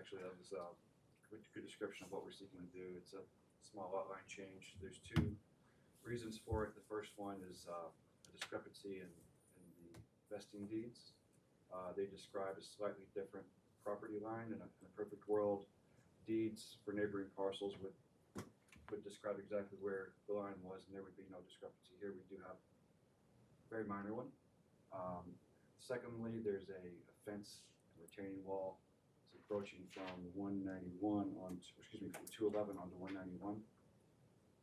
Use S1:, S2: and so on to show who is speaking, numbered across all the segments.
S1: actually, that was a good description of what we're seeking to do. It's a small lot line change. There's two reasons for it. The first one is a discrepancy in the vesting deeds. They describe a slightly different property line. In a perfect world, deeds for neighboring parcels would describe exactly where the line was, and there would be no discrepancy. Here we do have a very minor one. Secondly, there's a fence and retaining wall. It's approaching from 191 on, excuse me, from 211 onto 191.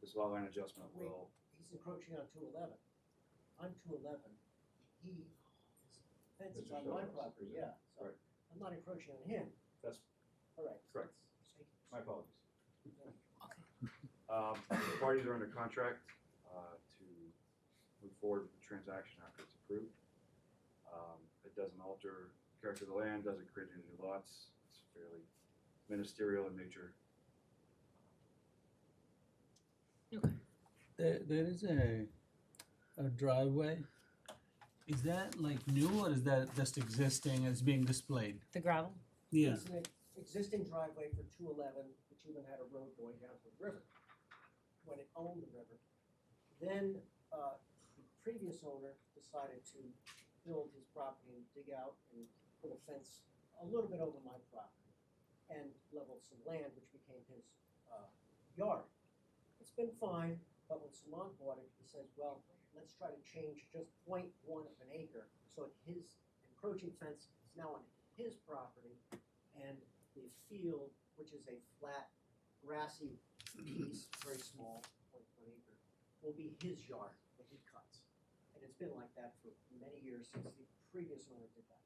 S1: This lot line adjustment will.
S2: He's encroaching on 211. I'm 211. His fence is on my property, yeah. So
S1: Right.
S2: I'm not encroaching on him.
S1: That's
S2: All right.
S1: correct. My apologies.
S3: Okay.
S1: The parties are under contract to move forward with the transaction after it's approved. It doesn't alter the character of the land, doesn't create any new lots. It's fairly ministerial in nature.
S3: Okay.
S4: There is a driveway. Is that like new or is that just existing as being displayed?
S3: The gravel?
S4: Yeah.
S2: It's an existing driveway for 211, which even had a road going down to the river when it owned the river. Then the previous owner decided to build his property and dig out and put a fence a little bit over my property and leveled some land, which became his yard. It's been fine, but when Simon bought it, he says, well, let's try to change just 0.1 of an acre. So his encroaching fence is now on his property, and the field, which is a flat, grassy piece, very small, 0.1 acre, will be his yard that he cuts. And it's been like that for many years since the previous owner did that.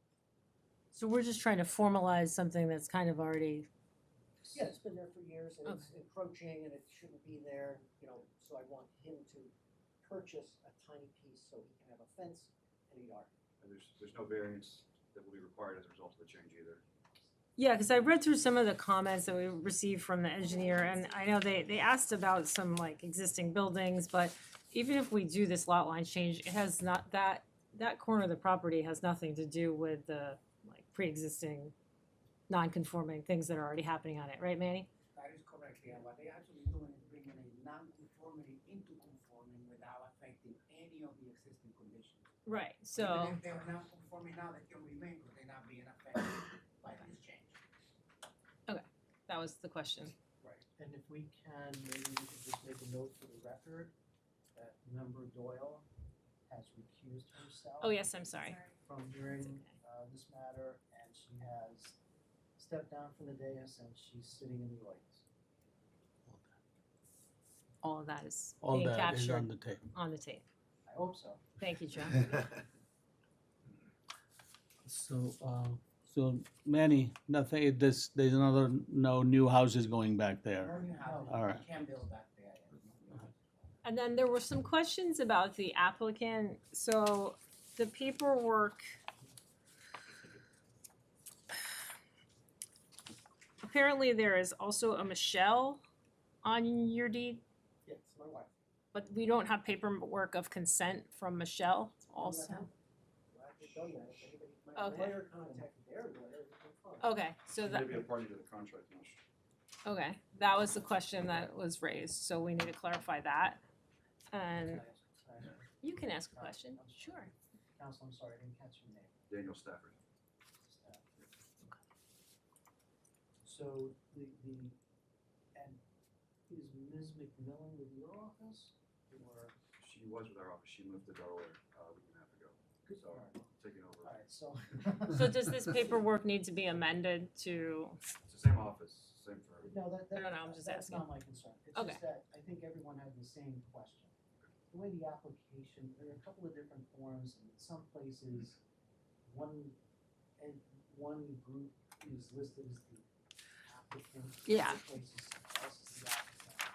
S3: So we're just trying to formalize something that's kind of already,
S2: Yeah, it's been there for years, and it's
S3: Okay.
S2: encroaching, and it shouldn't be there, so I want him to purchase a tiny piece so he can have a fence and a yard.
S1: And there's no variance that will be required as a result of the change either.
S3: yeah, because I read through some of the comments that we received from the engineer, and I know they asked about some like existing buildings, but even if we do this lot line change, it has not, that corner of the property has nothing to do with the like pre-existing non-conforming things that are already happening on it, right, Manny?
S5: That is correct, yeah. What they actually doing is bringing a non-conformity into conforming without affecting any of the existing conditions.
S3: Right,
S5: Even
S3: so,
S5: if they're not conforming now, they can remain because they're not being affected by this change.
S3: that was the question.
S6: Right, and if we can, maybe we could just make a note for the record that Member Doyle has recused herself
S3: Oh, yes, I'm sorry.
S6: from hearing
S3: It's okay.
S6: this matter, and she has stepped down from the dais and she's sitting in the audience.
S3: All of that is
S4: All
S3: being
S4: that is
S3: captured
S4: on the tape.
S3: on the tape.
S6: I hope so.
S3: Thank you, Joe.
S4: So Manny, nothing, there's no new houses going back there.
S5: Burning house,
S4: All right.
S5: you can't build back there.
S3: And then there were some questions about the applicant. So the paperwork, apparently there is also a Michelle on your deed,
S2: Yes, my wife.
S3: but we don't have paperwork of consent from Michelle also.
S2: Well, I've done that. If anybody, my
S3: Okay.
S2: lawyer contacted their lawyer, it's fine.
S3: Okay, so that,
S1: Maybe a party to the contract, no.
S3: okay, that was the question that was raised, so we need to clarify that. And
S6: Can I ask-
S3: you can ask a question, sure.
S6: Counsel, I'm sorry, I didn't catch your name.
S1: Daniel Stafford.
S6: So and is Ms. McMillan with your office or?
S1: She was with our office. She moved to Delaware a week and a half ago. So
S6: Alright.
S1: taking over.
S6: Alright, so.
S3: So does this paperwork need to be amended to,
S1: It's the same office, same firm.
S6: No, that,
S3: I don't know, I'm just
S6: that's
S3: asking.
S6: not my concern. It's
S3: Okay.
S6: just that I think everyone had the same question. The way the application, there are a couple of different forms, and in some places, one group is listed as the applicant.
S3: Yeah.
S6: Other places, someone else is the applicant.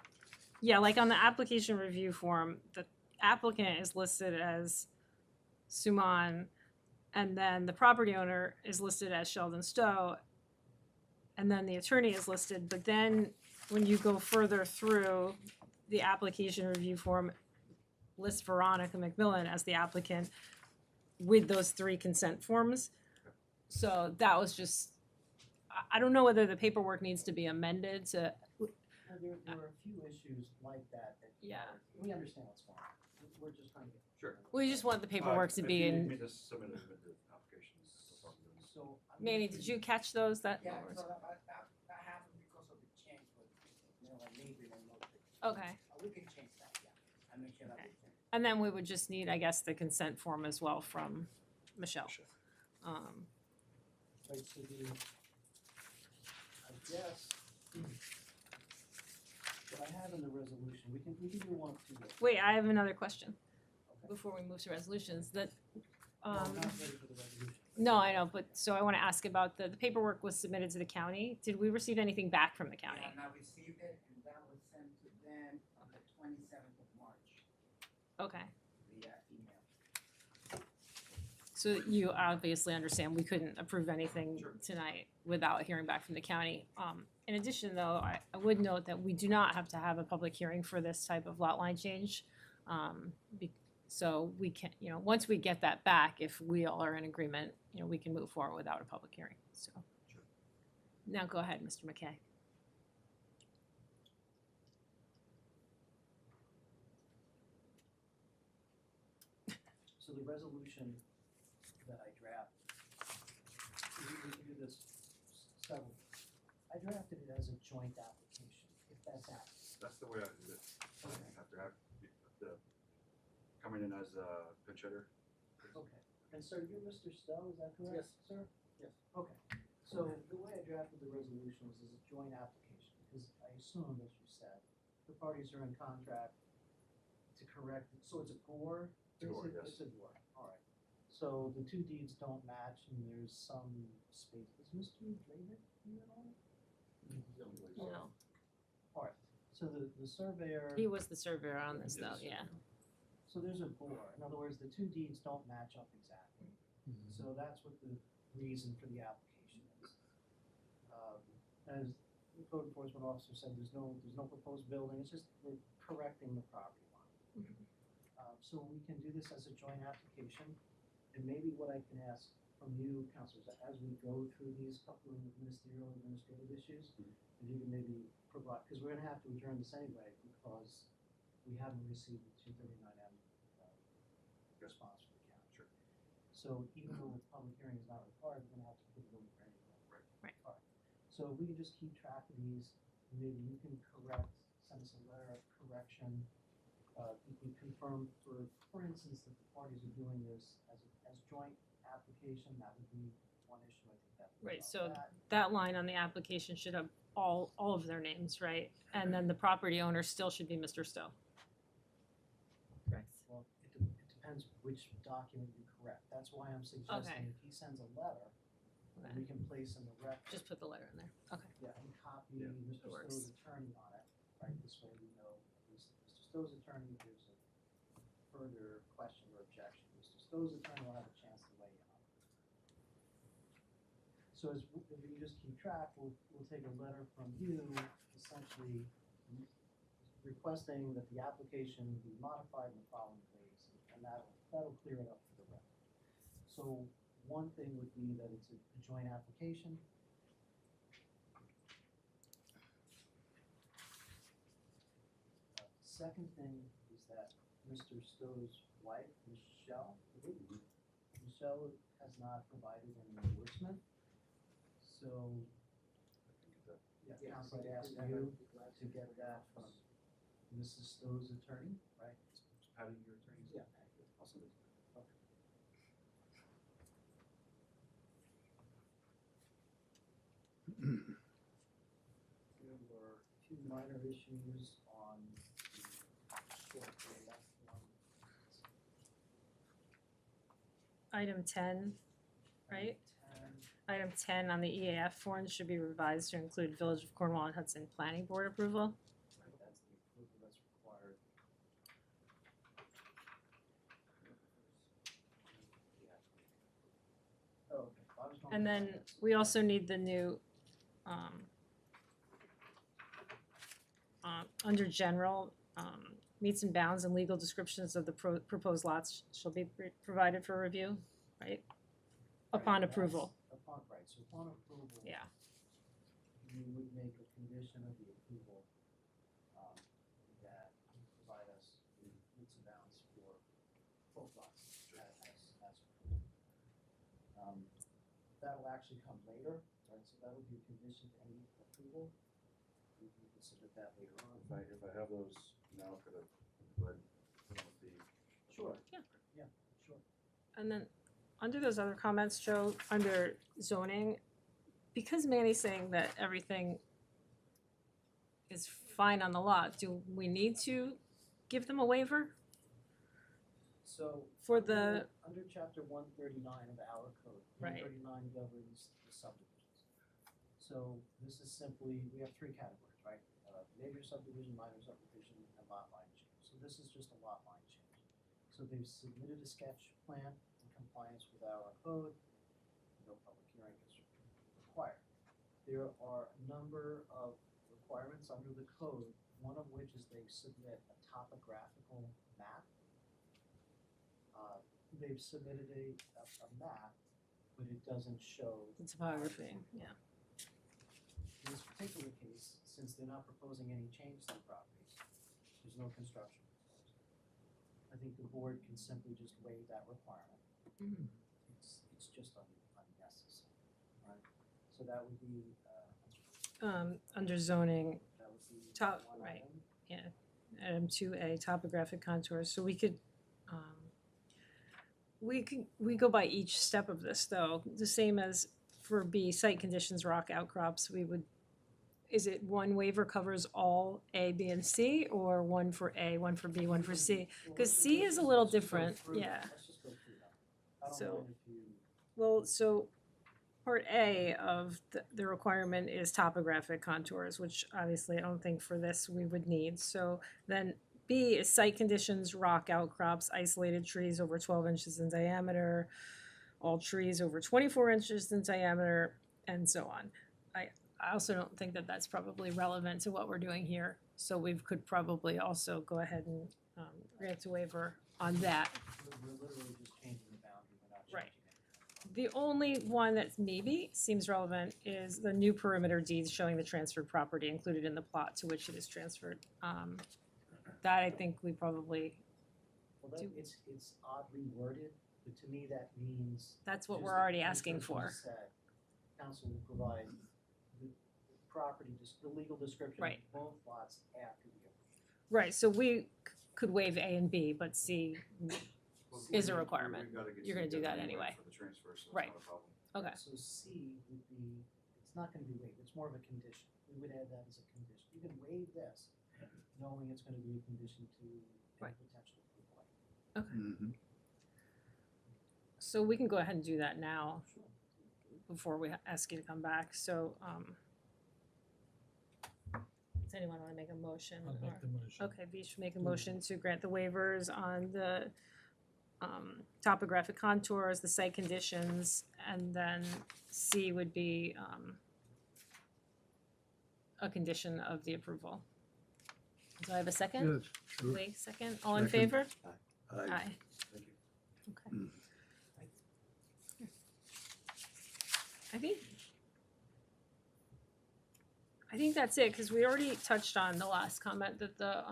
S3: yeah, like on the application review form, the applicant is listed as Suman, and then the property owner is listed as Sheldon Stowe, and then the attorney is listed, but then when you go further through, the application review form lists Veronica McMillan as the applicant with those 3 consent forms. So that was just I don't know whether the paperwork needs to be amended to,
S6: Well, there are a few issues like that that.
S3: Yeah.
S6: We understand what's going on. We're just trying to get.
S1: Sure.
S3: we just want the paperwork to be
S1: If you
S3: in.
S1: need me to submit an amended application, no problem doing that.
S6: So. I'm
S3: Manny,
S6: gonna
S3: did
S6: do-
S3: you catch those? That
S5: Yeah, so that happened because of the change, but, maybe they know.
S3: okay.
S5: We can change that, yeah, and make sure that we change.
S3: And then we would just need, I guess, the consent form as well from Michelle.
S6: Right, so I guess, what I have in the resolution, we can do one of two ways.
S3: Wait, I have another question
S6: Okay.
S3: before we move to resolutions. That
S6: No, I'm not ready for the resolution.
S3: no, I know, but so I want to ask about the paperwork was submitted to the county. Did we receive anything back from the county?
S5: And I received it, and that was sent to them on the 27th of March,
S3: Okay.
S5: via email.
S3: So you obviously understand we couldn't approve anything
S1: Sure.
S3: tonight without hearing back from the county. In addition, though, I would note that we do not have to have a public hearing for this type of lot line change. So we can, once we get that back, if we all are in agreement, we can move forward without a public hearing, so.
S1: Sure.
S3: Now go ahead, Mr. McKay.
S6: So the resolution that I draft, we can do this several. I drafted it as a joint application, if that's accurate.
S1: That's the way I did it. You have to have the, coming in as a pinch hitter.
S6: Okay, and sir, you're Mr. Stowe, is that correct,
S2: Yes.
S6: sir?
S2: Yes.
S6: Okay, so the way I drafted the resolution was as a joint application, because I assumed, as you said, the parties are in contract to correct, so it's a gore?
S1: Gore,
S6: Is it?
S1: yes.
S6: It's a gore, alright. So the two deeds don't match and there's some space, is Mr. Draven here at all?
S3: No,
S6: Alright, so the surveyor.
S3: he was the surveyor on this, though,
S1: Yes.
S3: yeah.
S6: So there's a bore, in other words, the two deeds don't match up exactly. So that's what the reason for the application is. As the code enforcement officer said, there's no proposed building, it's just we're correcting the property line. So we can do this as a joint application, and maybe what I can ask from you, councilors, as we go through these couple of administrative issues, if you can maybe provide, because we're gonna have to adjourn this anyway, because we haven't received the 239M response from the county.
S1: Sure.
S6: So even though the public hearing is not required, we're gonna have to put it on the hearing.
S3: Right.
S6: Alright, so if we can just keep track of these, maybe you can send us a letter of correction. You can confirm, for instance, that the parties are doing this as joint application, that would be one issue, I think that would
S3: Right,
S6: resolve
S3: so
S6: that.
S3: that line on the application should have all of their names, right? And then the property owner still should be Mr. Stowe. Correct.
S6: Well, it depends which document you correct, that's why I'm suggesting if he sends a letter,
S3: Okay.
S6: we can place in the record.
S3: Just put the letter in there, okay.
S6: Yeah, and copy
S1: Yeah,
S6: Mr.
S3: that works.
S6: Stowe's attorney on it, right, this way we know, at least Mr. Stowe's attorney, if there's a further question or objection, Mr. Stowe's attorney will have a chance to weigh in on it. So if we just keep track, we'll take a letter from you, essentially requesting that the application be modified in the following ways, and that'll clear it up for the record. So one thing would be that it's a joint application. Second thing is that Mr. Stowe's wife, Michelle has not provided any endorsement. So, yeah, council, I'd ask you to get that from Mrs. Stowe's attorney, right?
S1: Patty, your attorney?
S6: Yeah.
S1: I'll send it.
S6: There were a few minor issues on the short left one.
S3: Item 10, right?
S6: And
S3: Item 10 on the EAF form should be revised to include Village of Cornwall and Hudson Planning Board approval.
S6: that's the approval that's required. Oh, okay. I was going
S3: And
S6: with
S3: then
S6: finance.
S3: we also need the new, under general, meets and bounds and legal descriptions of the proposed lots shall be provided for review, right? Upon
S6: Right,
S3: approval,
S6: that's Upon, right, so upon approval.
S3: yeah.
S6: make a condition of the approval, that you provide us with meets and bounds for both lots as approved. That'll actually come later, right, so that would be a condition to any approval. We can consider that later on.
S1: If I have those now, could I go ahead and put them with the?
S6: Sure.
S3: Yeah.
S6: Yeah, sure.
S3: And then, under those other comments, Joe, under zoning, because Manny's saying that everything is fine on the lot, do we need to give them a waiver
S6: So.
S3: for the,
S6: Under chapter 139 of our code,
S3: Right.
S6: 139 governs the subdivisions. So this is simply, we have three categories, right? Major subdivision, minor subdivision, and lot line change. So this is just a lot line change. So they've submitted a sketch plan in compliance with our code. No public hearing is required. There are a number of requirements under the code, one of which is they submit a topographical map. They've submitted a map, but it doesn't show.
S3: the topography, yeah.
S6: In this particular case, since they're not proposing any change to the properties, there's no construction proposed. I think the board can simply just waive that requirement.
S3: Mhm.
S6: It's just unnecessary, right? So that would be,
S3: Under zoning,
S6: that would be
S3: Top-
S6: one
S3: right.
S6: item.
S3: item 2A, topographic contours, so we could, we go by each step of this, though, the same as for B, site conditions, rock outcrops, we would, is it one waiver covers all A, B, and C, or one for A, one for B, one for C?
S6: Well,
S3: 'Cause
S6: let's-
S3: C
S6: let's
S3: is a
S6: just-
S3: little
S6: let's just go
S3: different,
S6: through them.
S3: yeah.
S6: Let's just go through them. I don't
S3: So-
S6: mind if you,
S3: Well, so part A of the requirement is topographic contours, which obviously I don't think for this we would need. So then B is site conditions, rock outcrops, isolated trees over 12 inches in diameter, all trees over 24 inches in diameter, and so on. I also don't think that that's probably relevant to what we're doing here. So we could probably also go ahead and grant a waiver on that.
S6: we're literally just changing the boundary, we're not
S3: Right.
S6: changing anything.
S3: The only one that maybe seems relevant is the new perimeter deeds showing the transferred property included in the plot to which it is transferred. That I think we probably,
S6: Well, that,
S3: Do-
S6: it's oddly worded, but to me that means.
S3: that's what
S6: just
S3: we're
S6: the
S3: already
S6: answer
S3: asking
S6: you
S3: for.
S6: said, council will provide the property, the legal description of
S3: Right.
S6: both lots after the approval.
S3: Right, so we could waive A and B, but C, Is a requirement. You're gonna do that anyway.
S1: For the transfer, so it's
S3: Right.
S1: not a problem.
S3: okay,
S6: So C would be, it's not gonna be waived, it's more of a condition, we would add that as a condition, you can waive this, knowing it's gonna be a condition to any
S3: Right.
S6: potential approval.
S1: Mm-hmm.
S3: so we can go ahead and do that now
S6: Sure.
S3: before we ask you to come back, so, does anyone wanna make a motion?
S4: I'll
S3: or-
S4: make the motion.
S3: Okay, V should make a motion to grant the waivers on the topographic contours, the site conditions, and then C would be a condition of the approval. Do I have a second?
S7: Yes, sure.
S3: Lee, second, all in
S7: Second.
S3: favor?
S7: Aye.
S3: Aye.
S1: Thank you.
S3: Okay.
S7: Mm.
S3: I think that's it, cause we already touched on the last comment that the,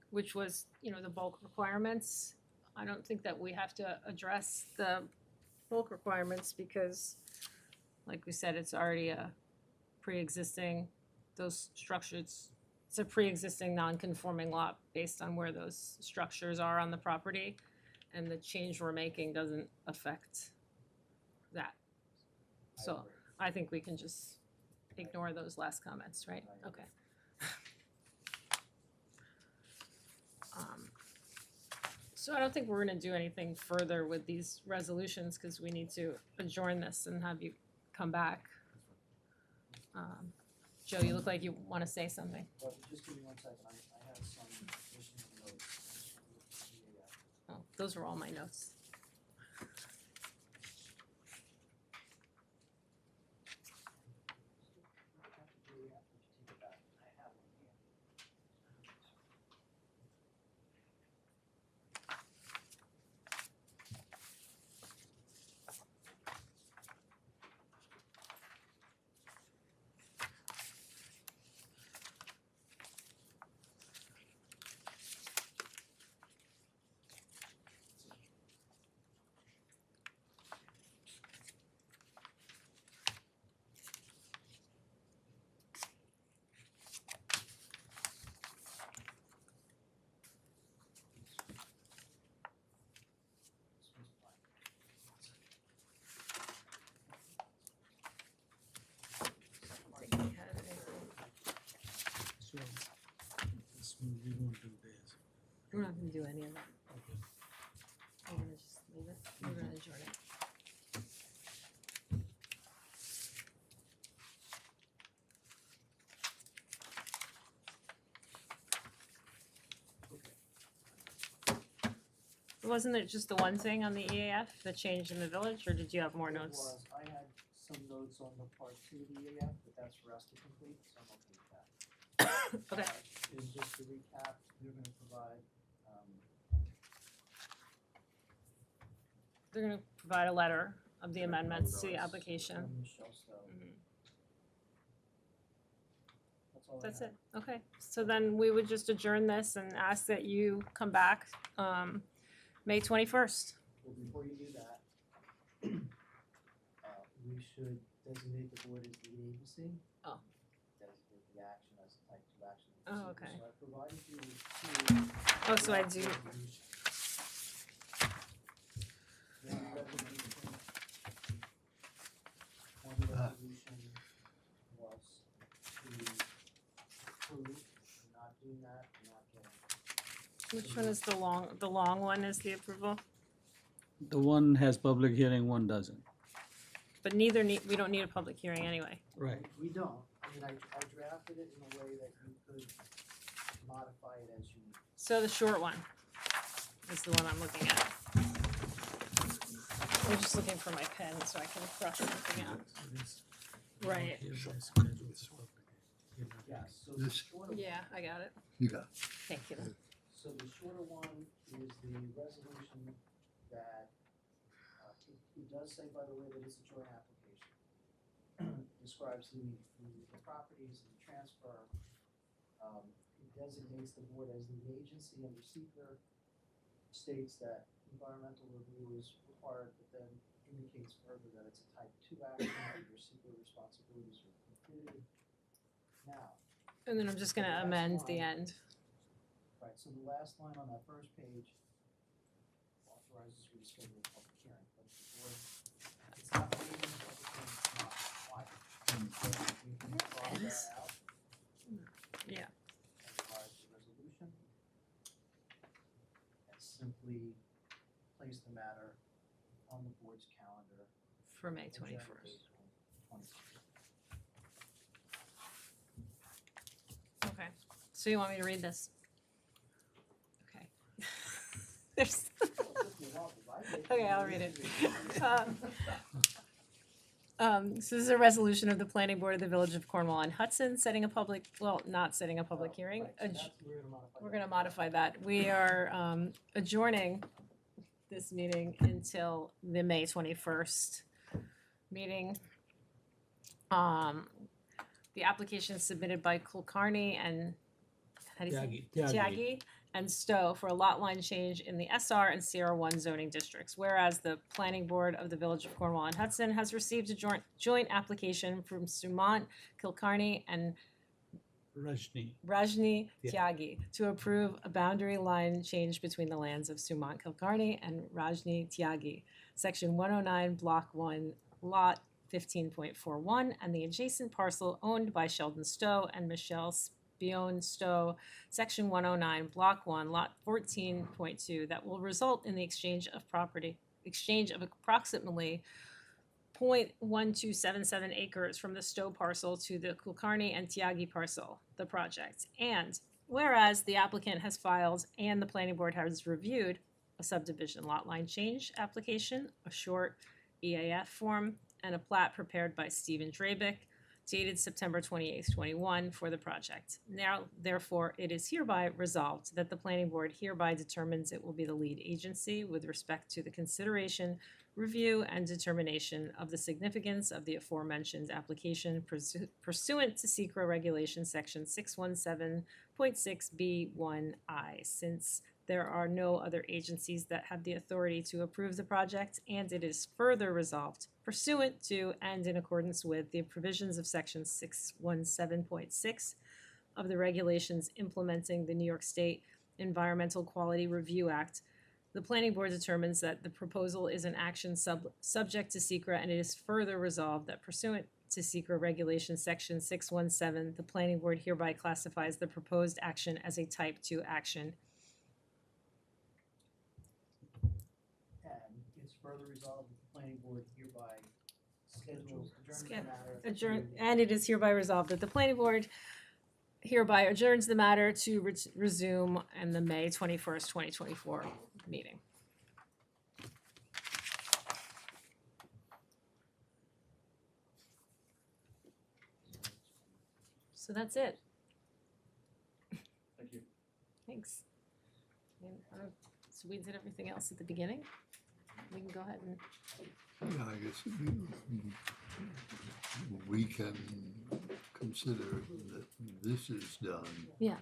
S3: which was, the bulk requirements. I don't think that we have to address the bulk requirements because, like we said, it's already a pre-existing, those structures, it's a pre-existing non-conforming lot based on where those structures are on the property. And the change we're making doesn't affect that.
S6: I
S3: So
S6: agree.
S3: I think we can just ignore those last comments, right?
S6: I
S3: Okay. So I don't think we're gonna do anything further with these resolutions, cause we need to adjourn this and have you come back. Joe, you look like you wanna say something.
S6: But just give me 1 second, I have some additional notes. I just wanna look at the,
S3: Oh, those are all my notes. We're not gonna do any of that.
S4: Okay.
S3: We're gonna just leave it. We're gonna adjourn it. Wasn't it just the one thing on the EAF, the change in the village, or did you have more
S6: It
S3: notes?
S6: was. I had some notes on the part two of the EAF, but that's for us to complete, so I'm okay with that.
S3: Okay.
S6: And just to recap, they're gonna provide,
S3: They're gonna provide a letter of the
S1: Sure,
S3: amendments to the
S1: those.
S3: application.
S6: from Michelle Stowe.
S3: Mhm.
S6: That's all I
S3: That's
S6: have.
S3: it, okay. So then we would just adjourn this and ask that you come back, May 21st.
S6: Well, before you do that, we should designate the board as lead agency.
S3: Oh.
S6: Designate the action as a type two action.
S3: Oh, okay.
S6: So I provided you with two.
S3: Oh, so I
S6: draft
S3: do,
S6: resolutions. One resolution was to approve, not doing that, not getting.
S3: which one is the long one is the approval?
S4: The one has public hearing, one doesn't.
S3: But we don't need a public hearing anyway.
S4: Right.
S6: We don't, I mean, I drafted it in a way that you could modify it as you need.
S3: So the short one is the one I'm looking at. I'm just looking for my pen so I can cross something out. Right.
S6: Yes, so the
S7: This-
S6: shorter,
S3: Yeah, I got it.
S7: You got it.
S3: Thank you.
S6: so the shorter one is the resolution that, it does say, by the way, that it's a joint application. Describes the properties and the transfer. It designates the board as the agency under seeker, states that environmental review is required, but then indicates further that it's a type two action, that your seeker responsibilities are completed. Now,
S3: And then I'm just gonna amend the end.
S6: right, so the last line on that first page authorizes you to schedule a public hearing, but the board, it's not waiving the public hearing, it's not required. So you can cross that out.
S3: Yeah.
S6: And revise the resolution. And simply place the matter on the board's calendar.
S3: For May
S6: for January
S3: 21st.
S6: 21st.
S3: Okay. So you want me to read this? Okay. There's. Okay, I'll read it. So this is a resolution of the planning board of the village of Cornwall on Hudson, not setting a public hearing.
S6: Right, so that's-
S3: We're gonna modify that. We are adjourning this meeting until the May 21st meeting. The application submitted by Kulkarni and, how do you say? Tyagi and Stowe for a lot line change in the SR and CR1 zoning districts. Whereas the planning board of the village of Cornwall and Hudson has received a joint application from Sumant, Kulkarni, and Rajni
S4: Yeah.
S3: Tyagi to approve a boundary line change between the lands of Sumant Kulkarni and Rajni Tyagi, section 109, block 1, lot 15.41, and the adjacent parcel owned by Sheldon Stowe and Michelle Spion Stowe, section 109, block 1, lot 14.2, that will result in the exchange of approximately 0.1277 acres from the Stowe parcel to the Kulkarni and Tyagi parcel, the project. And whereas the applicant has filed and the planning board has reviewed a subdivision lot line change application, a short EAF form, and a plat prepared by Stephen Drabick, dated September 28th, 21 for the project. Now, therefore, it is hereby resolved that the planning board hereby determines it will be the lead agency with respect to the consideration, review, and determination of the significance of the aforementioned application pursuant to SECRA Regulation Section 617.6B1I, since there are no other agencies that have the authority to approve the project, and it is further resolved pursuant to and in accordance with the provisions of Section 617.6 of the regulations implementing the New York State Environmental Quality Review Act. The planning board determines that the proposal is an action subject to SECRA, and it is further resolved that pursuant to SECRA Regulation Section 617, the planning board hereby classifies the proposed action as a type 2 action.
S6: further resolved that the planning board hereby schedules adjourn the
S3: Sched-
S6: matter.
S3: Adjourn,
S6: to-
S3: and it is hereby resolved that the planning board hereby adjourns the matter to resume in the May 21st, 2024 meeting. So that's it.
S1: Thank you.
S3: Thanks. And, so we did everything else at the beginning? We can go ahead and,
S7: Yeah, I guess we can consider that this is done.
S3: Yeah.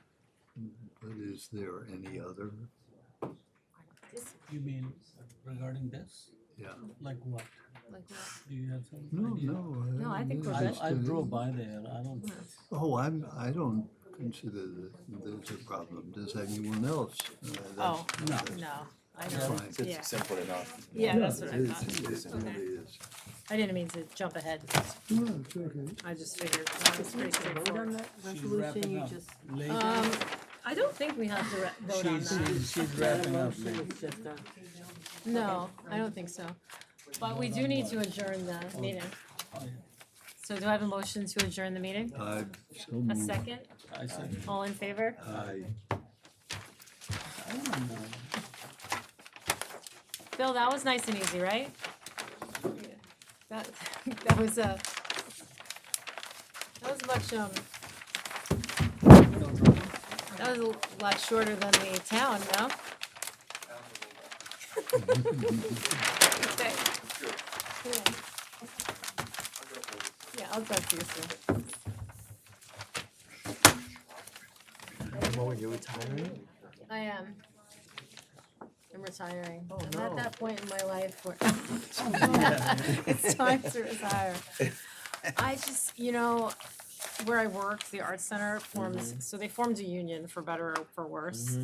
S7: But is there any other?
S3: this,
S4: You mean regarding this?
S7: Yeah.
S4: Like what?
S3: like what?
S4: Do you have some
S7: No,
S4: idea?
S3: No, I think we're
S4: I,
S3: good.
S4: I drove by there, I don't,
S7: Oh, I don't consider that there's a problem. Does anyone else?
S3: Oh,
S7: That's-
S3: no, I
S7: That's
S3: don't,
S7: fine.
S3: yeah,
S8: Simple enough.
S3: yeah, that's what I
S7: it is.
S3: thought.
S7: It
S3: Okay.
S7: really is.
S3: I didn't mean to jump ahead,
S7: No, it's okay.
S3: I just figured, it's pretty straightforward.
S4: she's wrapping up. Later,
S3: I don't think we have to vote on that.
S4: she's wrapping up.
S3: No, I don't think so. But we do need to adjourn the meeting.
S4: Oh, yeah.
S3: So do I have a motion to adjourn the meeting?
S7: So
S3: A
S7: moved.
S3: second?
S4: I said,
S3: All in favor?
S7: Aye.
S4: I don't know.
S3: Bill, that was nice and easy, right? That, that was much, that was a lot shorter than the town, no? Okay. Yeah. Yeah, I'll talk to you soon.
S8: Mo, you're retiring?
S3: I am. I'm retiring.
S6: Oh,
S3: I'm at
S6: no.
S3: that point in my life where it's time to retire. I just, where I work, the Arts Center forms, so they formed a union for better or for worse.